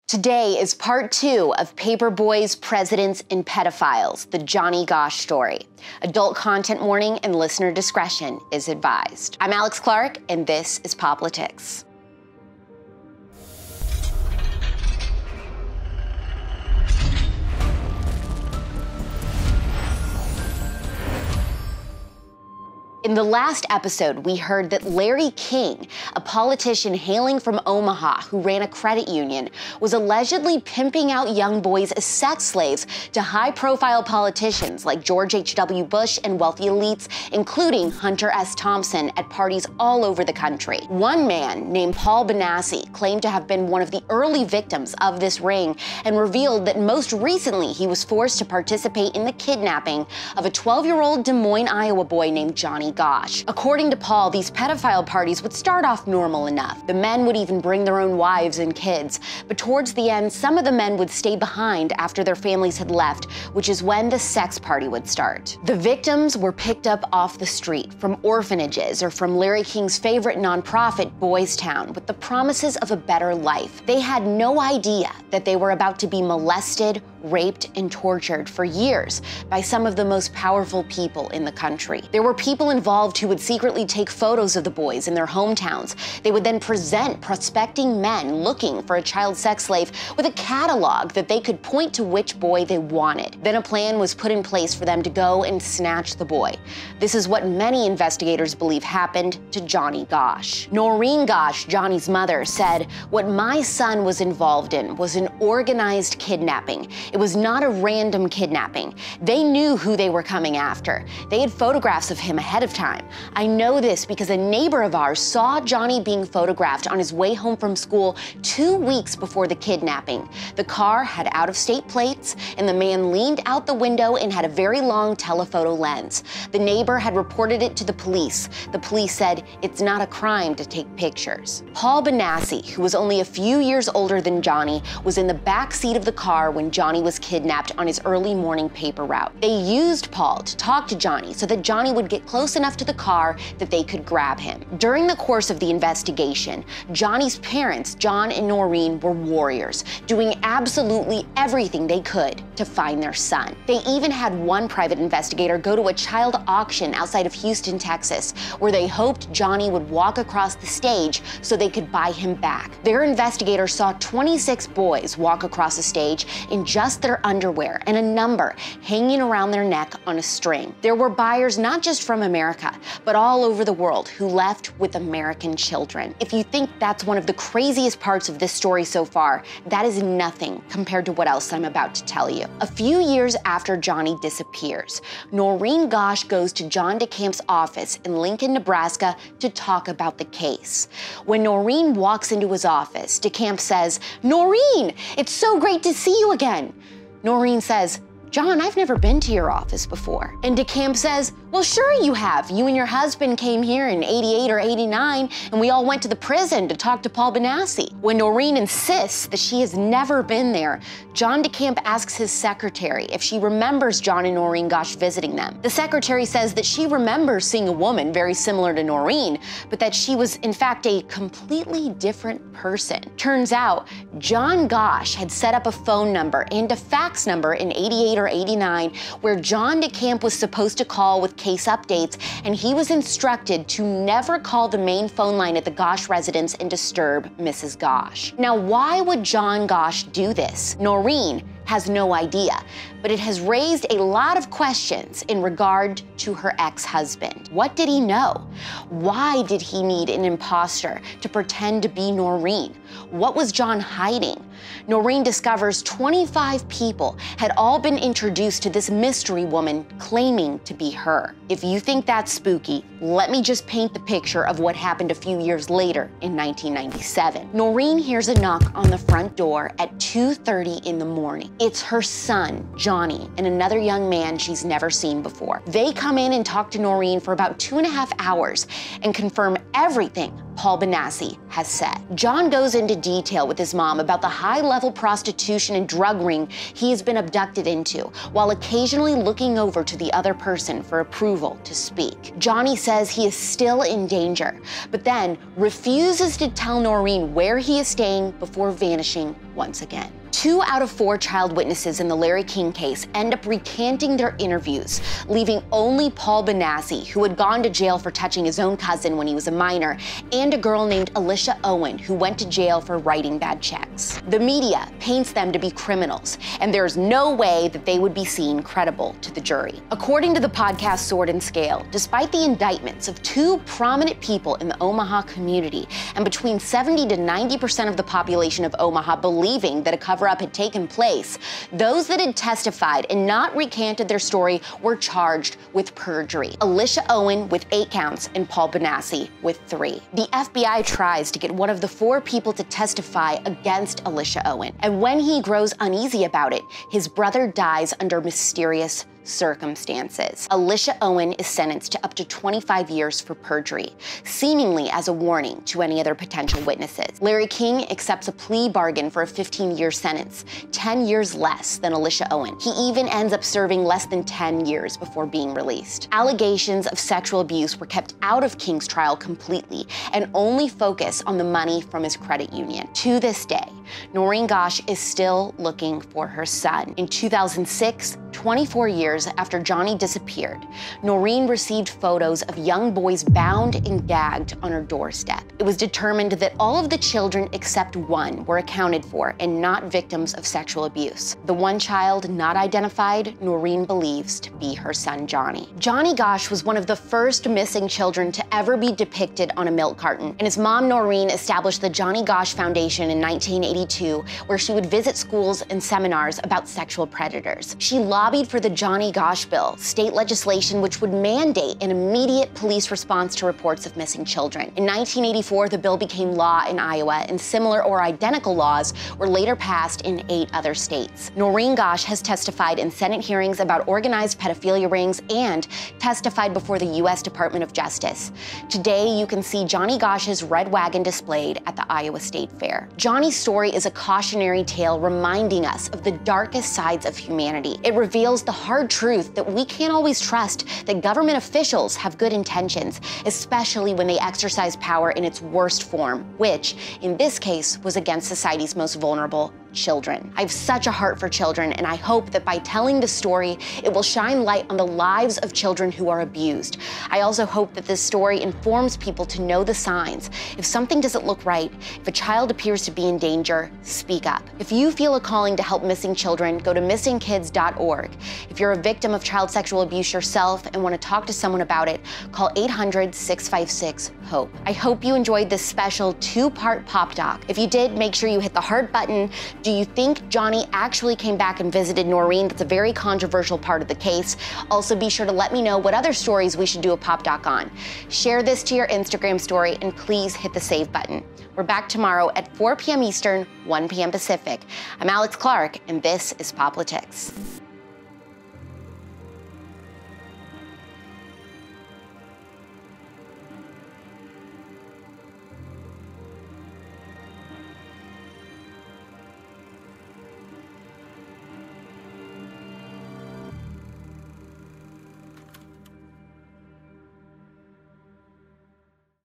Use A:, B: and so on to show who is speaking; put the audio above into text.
A: Today is part 2 of Paperboy's Presidents and Pedophiles, the Johnny Gosch story. Adult content warning and listener discretion is advised. I'm AlexClark, and this is POPlitics. In the last episode, we heard that Larry King, a politician hailing from Omaha who ran a credit union, was allegedly pimping out young boys as sex slaves to high-profile politicians like George H.W. Bush and wealthy elites, including Hunter S. Thompson, at parties all over the country. One man named Paul Benassi claimed to have been one of the early victims of this ring and revealed that most recently he was forced to participate in the kidnapping of a 12-year-old Des Moines, Iowa boy named Johnny Gosch. According to Paul, these pedophile parties would start off normal enough. The men would even bring their own wives and kids, but towards the end, some of the men would stay behind after their families had left, which is when the sex party would start. The victims were picked up off the street, from orphanages, or from Larry King's favorite nonprofit, Boys Town, with the promises of a better life. They had no idea that they were about to be molested, raped, and tortured for years by some of the most powerful people in the country. There were people involved who would secretly take photos of the boys in their hometowns. They would then present prospecting men looking for a child sex slave with a catalog that they could point to which boy they wanted. Then a plan was put in place for them to go and snatch the boy. This is what many investigators believe happened to Johnny Gosch. Noreen Gosch, Johnny's mother, said, "What my son was involved in was an organized kidnapping. It was not a random kidnapping. They knew who they were coming after. They had photographs of him ahead of time. I know this because a neighbor of ours saw Johnny being photographed on his way home from school 2 weeks before the kidnapping. The car had out-of-state plates, and the man leaned out the window and had a very long telephoto lens. The neighbor had reported it to the police. The police said it's not a crime to take pictures." Paul Benassi, who was only a few years older than Johnny, was in the back seat of the car when Johnny was kidnapped on his early morning paper route. They used Paul to talk to Johnny so that Johnny would get close enough to the car that they could grab him. During the course of the investigation, Johnny's parents, John and Noreen, were warriors, doing absolutely everything they could to find their son. They even had one private investigator go to a child auction outside of Houston, Texas, where they hoped Johnny would walk across the stage so they could buy him back. Their investigator saw 26 boys walk across the stage in just their underwear and a number hanging around their neck on a string. There were buyers not just from America, but all over the world who left with American children. If you think that's one of the craziest parts of this story so far, that is nothing compared to what else I'm about to tell you. A few years after Johnny disappears, Noreen Gosch goes to John DeCamp's office in Lincoln, Nebraska to talk about the case. When Noreen walks into his office, DeCamp says, "Noreen, it's so great to see you again." Noreen says, "John, I've never been to your office before." And DeCamp says, "Well, sure you have. You and your husband came here in '88 or '89, and we all went to the prison to talk to Paul Benassi." When Noreen insists that she has never been there, John DeCamp asks his secretary if she remembers John and Noreen Gosch visiting them. The secretary says that she remembers seeing a woman very similar to Noreen, but that she was in fact a completely different person. Turns out, John Gosch had set up a phone number and a fax number in '88 or '89 where John DeCamp was supposed to call with case updates, and he was instructed to never call the main phone line at the Gosch residence and disturb Mrs. Gosch. Now, why would John Gosch do this? Noreen has no idea, but it has raised a lot of questions in regard to her ex-husband. What did he know? Why did he need an imposter to pretend to be Noreen? What was John hiding? Noreen discovers 25 people had all been introduced to this mystery woman claiming to be her. If you think that's spooky, let me just paint the picture of what happened a few years later in 1997. Noreen hears a knock on the front door at 2:30 in the morning. It's her son, Johnny, and another young man she's never seen before. They come in and talk to Noreen for about 2.5 hours and confirm everything Paul Benassi has said. John goes into detail with his mom about the high-level prostitution and drug ring he has been abducted into, while occasionally looking over to the other person for approval to speak. Johnny says he is still in danger, but then refuses to tell Noreen where he is staying before vanishing once again. 2 out of 4 child witnesses in the Larry King case end up recanting their interviews, leaving only Paul Benassi, who had gone to jail for touching his own cousin when he was a minor, and a girl named Alicia Owen, who went to jail for writing bad checks. The media paints them to be criminals, and there's no way that they would be seen credible to the jury. According to the podcast Sword and Scale, despite the indictments of 2 prominent people in the Omaha community, and between 70 to 90% of the population of Omaha believing that a cover-up had taken place, those that had testified and not recanted their story were charged with perjury. Alicia Owen with 8 counts and Paul Benassi with 3. The FBI tries to get one of the 4 people to testify against Alicia Owen, and when he grows uneasy about it, his brother dies under mysterious circumstances. Alicia Owen is sentenced to up to 25 years for perjury, seemingly as a warning to any other potential witnesses. Larry King accepts a plea bargain for a 15-year sentence, 10 years less than Alicia Owen. He even ends up serving less than 10 years before being released. Allegations of sexual abuse were kept out of King's trial completely and only focus on the money from his credit union. To this day, Noreen Gosch is still looking for her son. In 2006, 24 years after Johnny disappeared, Noreen received photos of young boys bound and gagged on her doorstep. It was determined that all of the children except one were accounted for and not victims of sexual abuse. The one child not identified, Noreen believes to be her son Johnny. Johnny Gosch was one of the first missing children to ever be depicted on a milk carton, and his mom Noreen established the Johnny Gosch Foundation in 1982, where she would visit schools and seminars about sexual predators. She lobbied for the Johnny Gosch Bill, state legislation which would mandate an immediate police response to reports of missing children. In 1984, the bill became law in Iowa, and similar or identical laws were later passed in 8 other states. Noreen Gosch has testified in Senate hearings about organized pedophilia rings and testified before the U.S. Department of Justice. Today, you can see Johnny Gosch's red wagon displayed at the Iowa State Fair. Johnny's story is a cautionary tale reminding us of the darkest sides of humanity. It reveals the hard truth that we can't always trust that government officials have good intentions, especially when they exercise power in its worst form, which, in this case, was against society's most vulnerable, children. I have such a heart for children, and I hope that by telling the story, it will shine light on the lives of children who are abused. I also hope that this story informs people to know the signs. If something doesn't look right, if a child appears to be in danger, speak up. If you feel a calling to help missing children, go to missingkids.org. If you're a victim of child sexual abuse yourself and want to talk to someone about it, call 800-656-HOPE. I hope you enjoyed this special 2-part Pop Doc. If you did, make sure you hit the heart button. Do you think Johnny actually came back and visited Noreen? That's a very controversial part of the case. Also, be sure to let me know what other stories we should do a Pop Doc on. Share this to your Instagram story, and please hit the save button. We're back tomorrow at 4 p.m. Eastern, 1 p.m. Pacific. I'm AlexClark, and this is POPlitics.